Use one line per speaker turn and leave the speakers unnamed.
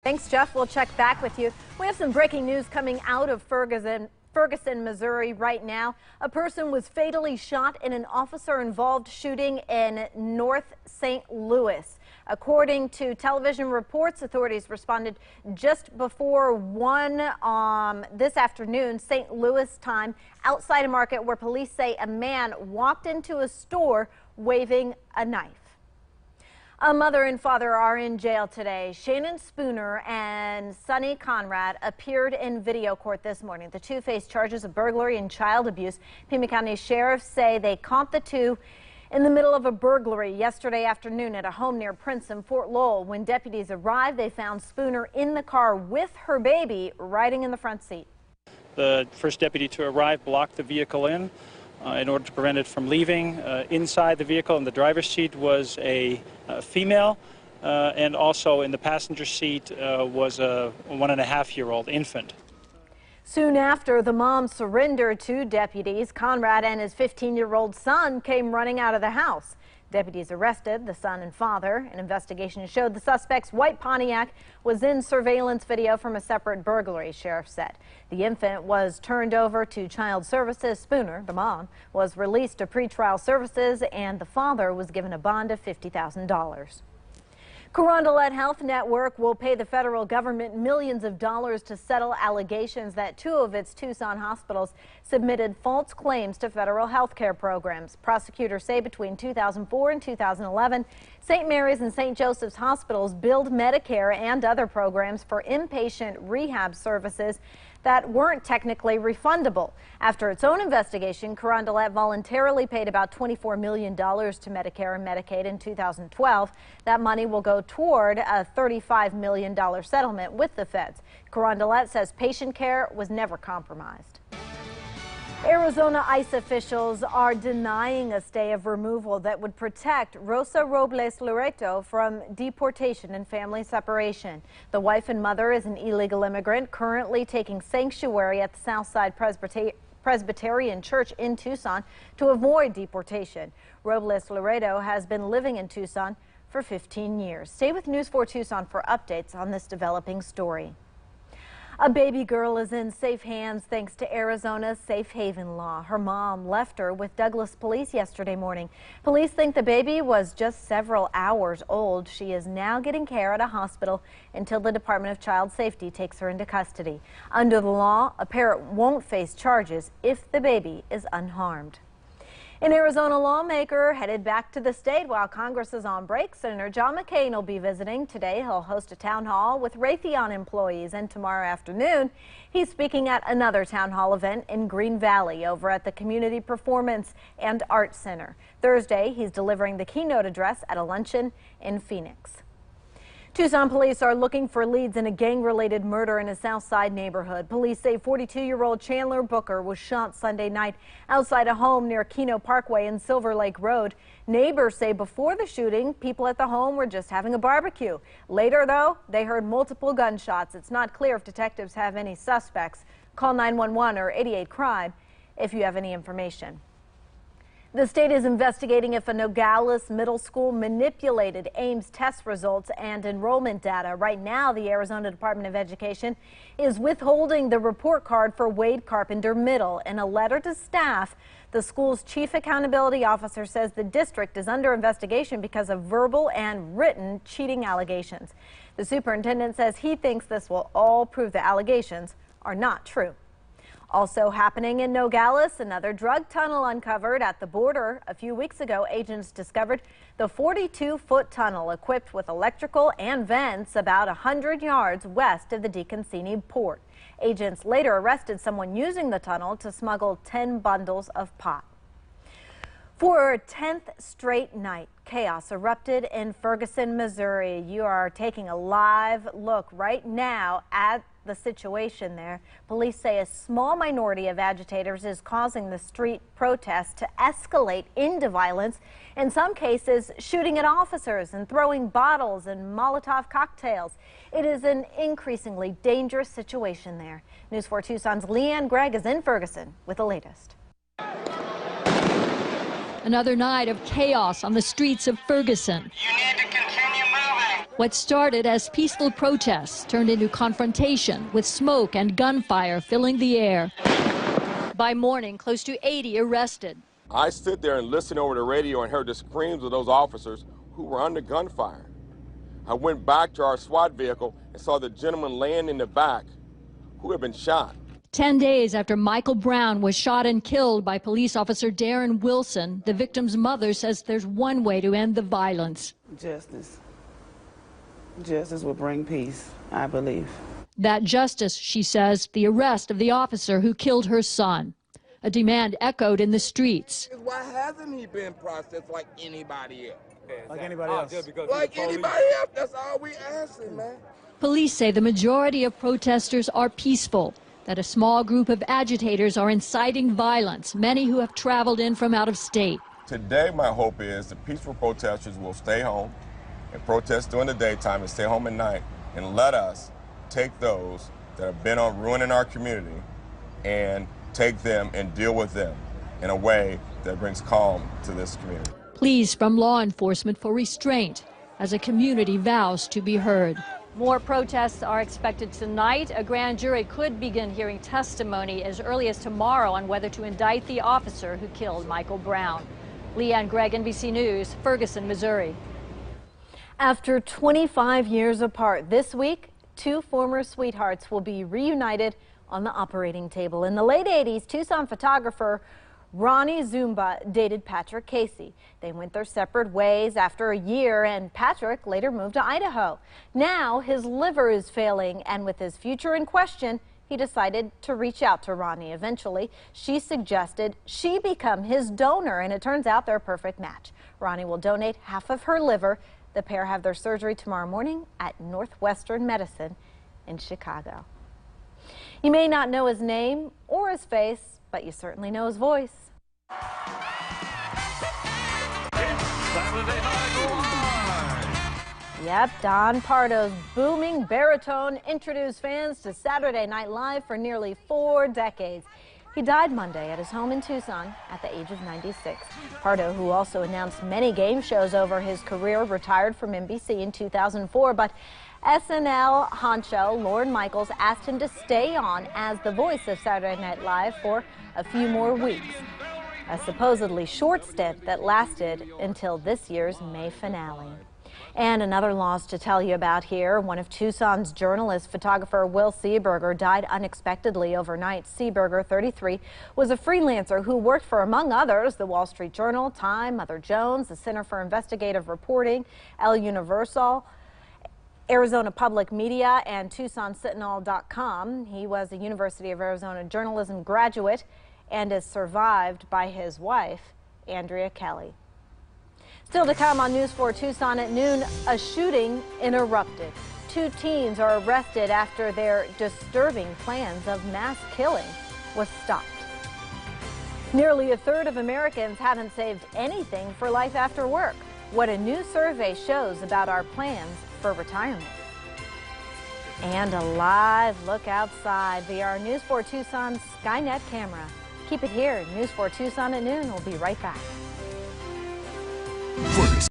Thanks, Jeff. We'll check back with you. We have some breaking news coming out of Ferguson, Missouri right now. A person was fatally shot in an officer-involved shooting in North St. Louis. According to television reports, authorities responded just before 1 this afternoon, St. Louis time, outside a market where police say a man walked into a store waving a knife. A mother and father are in jail today. Shannon Spooner and Sonny Conrad appeared in video court this morning. The two face charges of burglary and child abuse. Pima County sheriffs say they caught the two in the middle of a burglary yesterday afternoon at a home near Prince and Fort Lowell. When deputies arrived, they found Spooner in the car with her baby riding in the front seat.
The first deputy to arrive blocked the vehicle in order to prevent it from leaving. Inside the vehicle in the driver's seat was a female, and also in the passenger seat was a 1.5-year-old infant.
Soon after the mom surrendered to deputies, Conrad and his 15-year-old son came running out of the house. Deputies arrested the son and father. An investigation showed the suspect's white Pontiac was in surveillance video from a separate burglary, sheriff said. The infant was turned over to Child Services. Spooner, the mom, was released to pretrial services, and the father was given a bond of $50,000. Carondelet Health Network will pay the federal government millions of dollars to settle allegations that two of its Tucson hospitals submitted false claims to federal health care programs. Prosecutors say between 2004 and 2011, St. Mary's and St. Joseph's hospitals billed Medicare and other programs for inpatient rehab services that weren't technically refundable. After its own investigation, Carondelet voluntarily paid about $24 million to Medicare and Medicaid in 2012. That money will go toward a $35 million settlement with the feds. Carondelet says patient care was never compromised. Arizona ICE officials are denying a stay of removal that would protect Rosa Robles Loreto from deportation and family separation. The wife and mother is an illegal immigrant currently taking sanctuary at the Southside Presbyterian Church in Tucson to avoid deportation. Robles Loreto has been living in Tucson for 15 years. Stay with News 4 Tucson for updates on this developing story. A baby girl is in safe hands thanks to Arizona's safe haven law. Her mom left her with Douglas police yesterday morning. Police think the baby was just several hours old. She is now getting care at a hospital until the Department of Child Safety takes her into custody. Under the law, a parent won't face charges if the baby is unharmed. An Arizona lawmaker headed back to the state while Congress is on break. Senator John McCain will be visiting today. He'll host a town hall with Raytheon employees, and tomorrow afternoon he's speaking at another town hall event in Green Valley over at the Community Performance and Arts Center. Thursday, he's delivering the keynote address at a luncheon in Phoenix. Tucson police are looking for leads in a gang-related murder in a Southside neighborhood. Police say 42-year-old Chandler Booker was shot Sunday night outside a home near Keno Parkway and Silver Lake Road. Neighbors say before the shooting, people at the home were just having a barbecue. Later, though, they heard multiple gunshots. It's not clear if detectives have any suspects. Call 911 or 88 Crime if you have any information. The state is investigating if a Nogales Middle School manipulated Ames test results and enrollment data. Right now, the Arizona Department of Education is withholding the report card for Wade Carpenter Middle. In a letter to staff, the school's chief accountability officer says the district is under investigation because of verbal and written cheating allegations. The superintendent says he thinks this will all prove the allegations are not true. Also happening in Nogales, another drug tunnel uncovered at the border. A few weeks ago, agents discovered the 42-foot tunnel equipped with electrical and vents about 100 yards west of the DeConcini port. Agents later arrested someone using the tunnel to smuggle 10 bundles of pot. For a 10th straight night, chaos erupted in Ferguson, Missouri. You are taking a live look right now at the situation there. Police say a small minority of agitators is causing the street protests to escalate into violence, in some cases shooting at officers and throwing bottles and Molotov cocktails. It is an increasingly dangerous situation there. News 4 Tucson's Leanne Gregg is in Ferguson with the latest.
Another night of chaos on the streets of Ferguson.
You need to continue moving.
What started as peaceful protests turned into confrontation with smoke and gunfire filling the air. By morning, close to 80 arrested.
I stood there and listened over the radio and heard the screams of those officers who were under gunfire. I went back to our SWAT vehicle and saw the gentleman laying in the back who had been shot.
10 days after Michael Brown was shot and killed by police officer Darren Wilson, the victim's mother says there's one way to end the violence.
Justice. Justice will bring peace, I believe.
That justice, she says, the arrest of the officer who killed her son. A demand echoed in the streets.
Why hasn't he been processed like anybody else?
Like anybody else?
Like anybody else, that's all we asking, man.
Police say the majority of protesters are peaceful, that a small group of agitators are inciting violence, many who have traveled in from out of state.
Today, my hope is the peaceful protesters will stay home and protest during the daytime and stay home at night, and let us take those that have been on ruining our community and take them and deal with them in a way that brings calm to this community.
Pleas from law enforcement for restraint as a community vows to be heard. More protests are expected tonight. A grand jury could begin hearing testimony as early as tomorrow on whether to indict the officer who killed Michael Brown. Leanne Gregg, NBC News, Ferguson, Missouri.
After 25 years apart, this week, two former sweethearts will be reunited on the operating table. In the late 80s, Tucson photographer Ronnie Zumba dated Patrick Casey. They went their separate ways after a year, and Patrick later moved to Idaho. Now his liver is failing, and with his future in question, he decided to reach out to Ronnie. Eventually, she suggested she become his donor, and it turns out they're a perfect match. Ronnie will donate half of her liver. The pair have their surgery tomorrow morning at Northwestern Medicine in Chicago. You may not know his name or his face, but you certainly know his voice. Yep, Don Pardo's booming baritone introduced fans to Saturday Night Live for nearly 4 decades. He died Monday at his home in Tucson at the age of 96. Pardo, who also announced many game shows over his career, retired from NBC in 2004, but SNL honcho Lorne Michaels asked him to stay on as the voice of Saturday Night Live for a few more weeks. A supposedly short stint that lasted until this year's May finale. And another loss to tell you about here. One of Tucson's journalist, photographer Will Seeberger, died unexpectedly overnight. Seeberger, 33, was a freelancer who worked for, among others, the Wall Street Journal, Time, Mother Jones, the Center for Investigative Reporting, El Universal, Arizona Public Media, and TucsonSentinel.com. He was a University of Arizona journalism graduate and is survived by his wife, Andrea Kelly. Still to come on News 4 Tucson at noon, a shooting interrupted. 2 teens are arrested after their disturbing plans of mass killing was stopped. Nearly a third of Americans haven't saved anything for life after work. What a new survey shows about our plans for retirement. And a live look outside via our News 4 Tucson Skynet camera. Keep it here. News 4 Tucson at noon. We'll be right back.